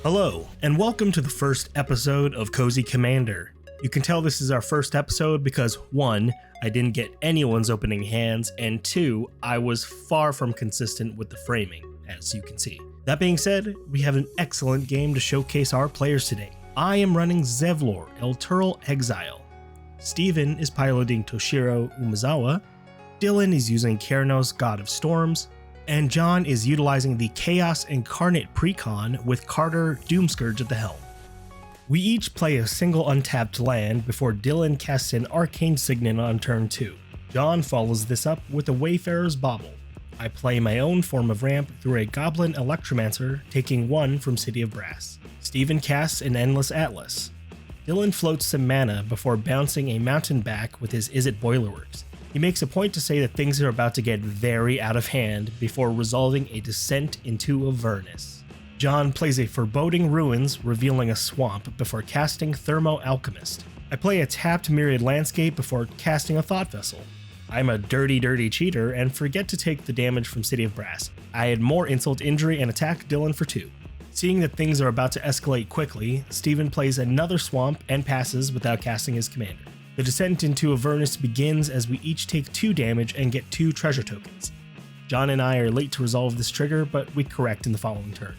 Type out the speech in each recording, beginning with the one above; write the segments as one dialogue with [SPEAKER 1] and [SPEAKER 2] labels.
[SPEAKER 1] Hello, and welcome to the first episode of Cozy Commander. You can tell this is our first episode because 1, I didn't get anyone's opening hands, and 2, I was far from consistent with the framing, as you can see. That being said, we have an excellent game to showcase our players today. I am running Zevlor, Elturel Exile. Steven is piloting Toshiro Umezawa, Dylan is using Keranos, God of Storms, and John is utilizing the Chaos Incarnate Precon with Kardur Doomscourge at the helm. We each play a single untapped land before Dylan casts an Arcane Signet on turn 2. John follows this up with a Wayfarer's Bauble. I play my own form of ramp through a Goblin Electromancer, taking 1 from City of Brass. Steven casts an Endless Atlas. Dylan floats some mana before bouncing a Mountain back with his Is It Boilerworks. He makes a point to say that things are about to get very out of hand before resolving a Descent into Avernus. John plays a Foreboding Ruins, revealing a swamp before casting Thermo Alchemist. I play a tapped Myriad Landscape before casting a Thought Vessel. I'm a dirty cheater and forget to take the damage from City of Brass. I add more insult, injury, and attack Dylan for 2. Seeing that things are about to escalate quickly, Steven plays another swamp and passes without casting his commander. The descent into Avernus begins as we each take 2 damage and get 2 treasure tokens. John and I are late to resolve this trigger, but we correct in the following turn.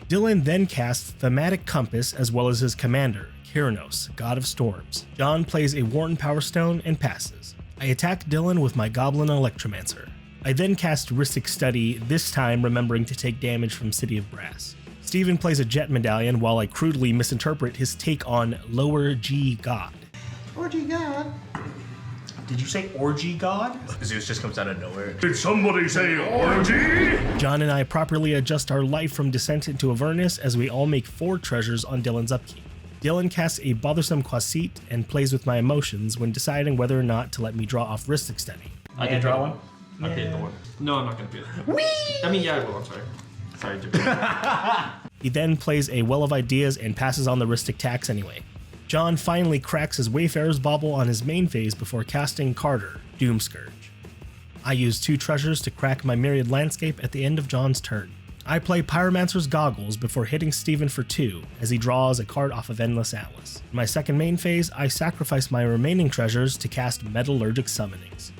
[SPEAKER 1] Dylan then casts Thematic Compass as well as his commander, Keranos, God of Storms. John plays a Wharton Power Stone and passes. I attack Dylan with my Goblin Electromancer. I then cast Rhystic Study, this time remembering to take damage from City of Brass. Steven plays a Jet Medallion while I crudely misinterpret his take on Lower G God.
[SPEAKER 2] Orgy God?
[SPEAKER 1] Did you say Orgy God?
[SPEAKER 3] Zeus just comes out of nowhere.
[SPEAKER 2] Did somebody say orgy?
[SPEAKER 1] John and I properly adjust our life from Descent into Avernus as we all make 4 treasures on Dylan's upkeep. Dylan casts a Bothersome Quasit and plays with my emotions when deciding whether or not to let me draw off Rhystic Study.
[SPEAKER 3] I can draw one? I paid the one. No, I'm not gonna pay it. Whee! I mean, yeah, I will. I'm sorry. Sorry, Jimmy.
[SPEAKER 1] He then plays a Well of Ideas and passes on the Rhystic Tax anyway. John finally cracks his Wayfarer's Bauble on his main phase before casting Kardur, Doomscourge. I use 2 treasures to crack my Myriad Landscape at the end of John's turn. I play Pyromancer's Goggles before hitting Steven for 2 as he draws a card off of Endless Atlas. In my second main phase, I sacrifice my remaining treasures to cast Metallurgic Summonings.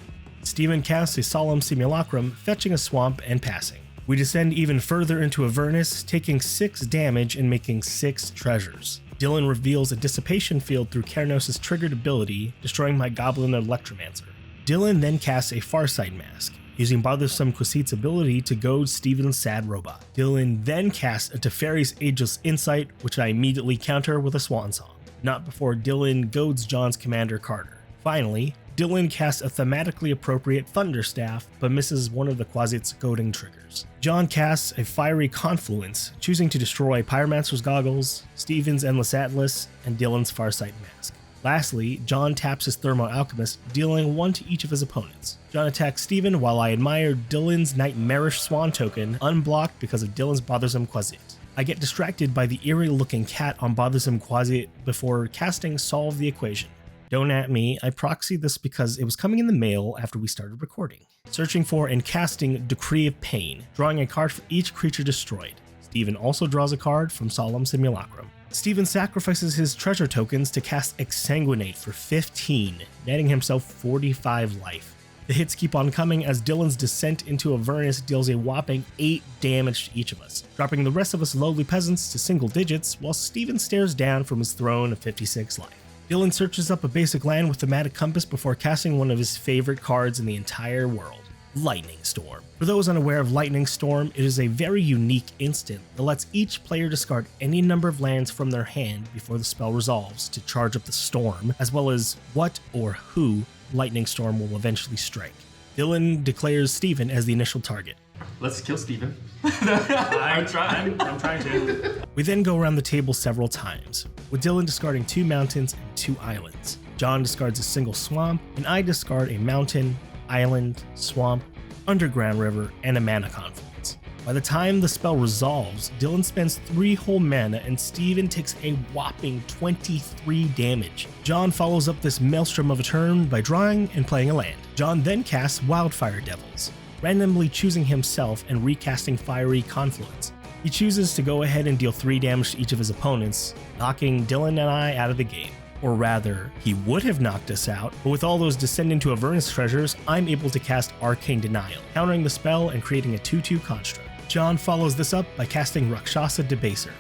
[SPEAKER 1] Steven casts a Solemn Simulacrum, fetching a swamp and passing. We descend even further into Avernus, taking 6 damage and making 6 treasures. Dylan reveals a Dissipation Field through Keranos' triggered ability, destroying my Goblin Electromancer. Dylan then casts a Farsight Mask, using Bothersome Quasit's ability to goad Steven's Sad Robot. Dylan then casts a Teferi's Ageless Insight, which I immediately counter with a Swan Song. Not before Dylan goads John's commander Kardur. Finally, Dylan casts a thematically appropriate Thunderstaff, but misses one of the Quasit's goading triggers. John casts a Fiery Confluence, choosing to destroy Pyromancer's Goggles, Steven's Endless Atlas, and Dylan's Farsight Mask. Lastly, John taps his Thermo Alchemist, dealing 1 to each of his opponents. John attacks Steven while I admire Dylan's Nightmarish Swan token, unblocked because of Dylan's Bothersome Quasit. I get distracted by the eerie-looking cat on Bothersome Quasit before casting Solve the Equation. Don't at me, I proxied this because it was coming in the mail after we started recording. Searching for and casting Decree of Pain, drawing a card for each creature destroyed. Steven also draws a card from Solemn Simulacrum. Steven sacrifices his treasure tokens to cast Exsanguinate for 15, netting himself 45 life. The hits keep on coming as Dylan's Descent into Avernus deals a whopping 8 damage to each of us, dropping the rest of us lowly peasants to single digits while Steven stares down from his throne of 56 life. Dylan searches up a basic land with Thematic Compass before casting one of his favorite cards in the entire world, Lightning Storm. For those unaware of Lightning Storm, it is a very unique instant that lets each player discard any number of lands from their hand before the spell resolves to charge up the storm, as well as what or who Lightning Storm will eventually strike. Dylan declares Steven as the initial target.
[SPEAKER 3] Let's kill Steven.
[SPEAKER 1] I'm trying to. We then go around the table several times, with Dylan discarding 2 mountains and 2 islands. John discards a single swamp, and I discard a mountain, island, swamp, underground river, and a mana confluence. By the time the spell resolves, Dylan spends 3 whole mana and Steven takes a whopping 23 damage. John follows up this maelstrom of a turn by drawing and playing a land. John then casts Wildfire Devils, randomly choosing himself and recasting Fiery Confluence. He chooses to go ahead and deal 3 damage to each of his opponents, knocking Dylan and I out of the game. Or rather, he would have knocked us out, but with all those Descend into Avernus treasures, I'm able to cast Arcane Denial, countering the spell and creating a 2/2 construct. John follows this up by casting Rakshasa Debaser.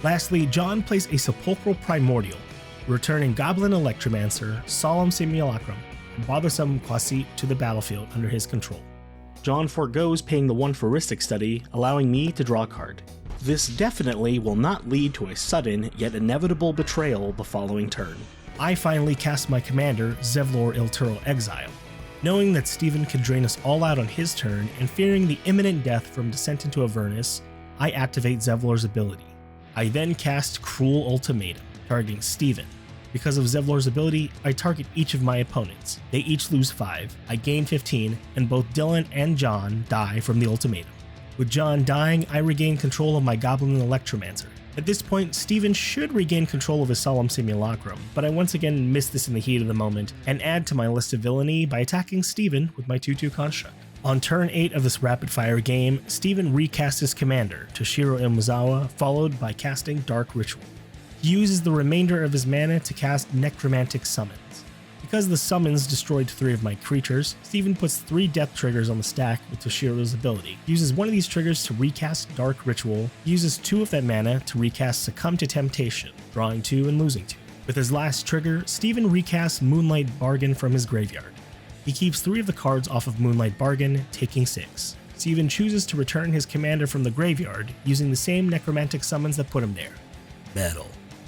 [SPEAKER 1] Lastly, John plays a Sepulchral Primordial, returning Goblin Electromancer, Solemn Simulacrum, and Bothersome Quasit to the battlefield under his control. John forgoes paying the 1 for Rhystic Study, allowing me to draw a card. This definitely will not lead to a sudden yet inevitable betrayal the following turn. I finally cast my commander, Zevlor Ilturo Exile. Knowing that Steven could drain us all out on his turn and fearing the imminent death from Descent into Avernus, I activate Zevlor's ability. I then cast Cruel Ultimatum, targeting Steven. Because of Zevlor's ability, I target each of my opponents. They each lose 5, I gain 15, and both Dylan and John die from the ultimatum. With John dying, I regain control of my Goblin Electromancer. At this point, Steven should regain control of his Solemn Simulacrum, but I once again miss this in the heat of the moment, and add to my list of villainy by attacking Steven with my 2/2 construct. On turn 8 of this rapid-fire game, Steven recasts his commander, Toshiro Umezawa, followed by casting Dark Ritual. He uses the remainder of his mana to cast Necromantic Summons. Because the summons destroyed 3 of my creatures, Steven puts 3 death triggers on the stack with Toshiro's ability. He uses one of these triggers to recast Dark Ritual, he uses 2 of that mana to recast Succumb to Temptation, drawing 2 and losing 2. With his last trigger, Steven recasts Moonlight Bargain from his graveyard. He keeps 3 of the cards off of Moonlight Bargain, taking 6. Steven chooses to return his commander from the graveyard, using the same necromantic summons that put him there. Metal.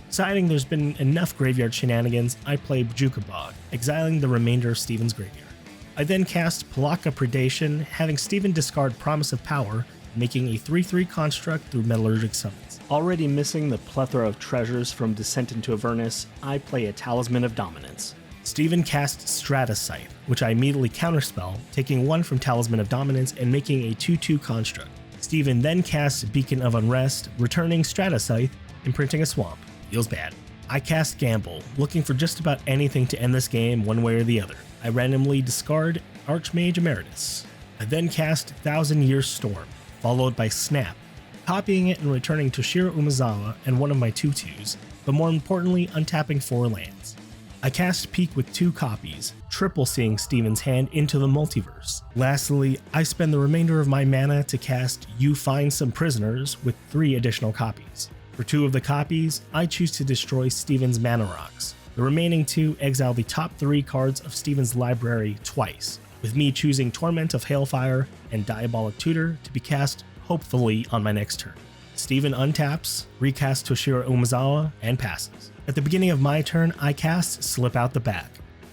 [SPEAKER 1] Deciding there's been enough graveyard shenanigans, I play Bajuka Bog, exiling the remainder of Steven's graveyard. I then cast Palaka Predation, having Steven discard Promise of Power, making a 3/3 construct through Metallurgic Summons. Already missing the plethora of treasures from Descent into Avernus, I play a Talisman of Dominance. Steven casts Stratus Scythe, which I immediately counterspell, taking 1 from Talisman of Dominance and making a 2/2 construct. Steven then casts Beacon of Unrest, returning Stratus Scythe, imprinting a swamp. Feels bad. I cast Gamble, looking for just about anything to end this game one way or the other. I randomly discard Archmage Emeritus. I then cast Thousand Year Storm, followed by Snap, copying it and returning Toshiro Umezawa and one of my 2/2s, but more importantly, untapping 4 lands. I cast Peek with 2 copies, triple seeing Steven's hand into the multiverse. Lastly, I spend the remainder of my mana to cast You Find Some Prisoners with 3 additional copies. For 2 of the copies, I choose to destroy Steven's Mana Rocks. The remaining 2 exile the top 3 cards of Steven's library twice, with me choosing Torment of Hailfire and Diabolic Tutor to be cast hopefully on my next turn. Steven untaps, recasts Toshiro Umezawa, and passes. At the beginning of my turn, I cast Slip Out the Back,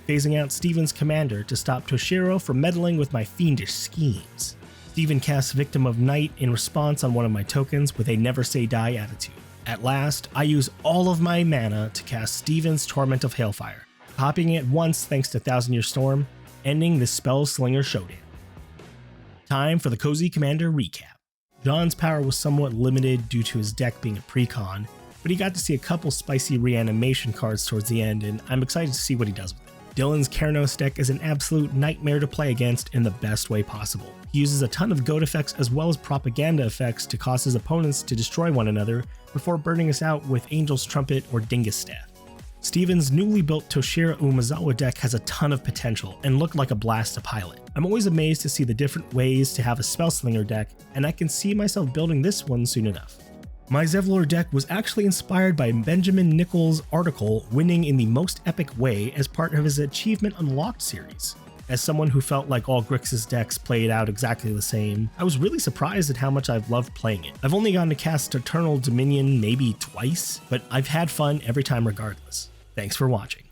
[SPEAKER 1] phasing out Steven's commander to stop Toshiro from meddling with my fiendish schemes. Steven casts Victim of Night in response on one of my tokens with a Never Say Die attitude. At last, I use all of my mana to cast Steven's Torment of Hailfire, copying it once thanks to Thousand Year Storm, ending the Spellslinger Showdown. Time for the Cozy Commander recap. John's power was somewhat limited due to his deck being a precon, but he got to see a couple spicy reanimation cards towards the end, and I'm excited to see what he does with it. Dylan's Keranos deck is an absolute nightmare to play against in the best way possible. He uses a ton of goat effects as well as propaganda effects to cause his opponents to destroy one another before burning us out with Angel's Trumpet or Dingus Staff. Steven's newly built Toshiro Umezawa deck has a ton of potential and looked like a blast to pilot. I'm always amazed to see the different ways to have a Spellslinger deck, and I can see myself building this one soon enough. My Zevlor deck was actually inspired by Benjamin Nichols' article Winning in the Most Epic Way as part of his Achievement Unlocked series. As someone who felt like all Grixis decks played out exactly the same, I was really surprised at how much I've loved playing it. I've only gotten to cast Eternal Dominion maybe twice, but I've had fun every time regardless. Thanks for watching.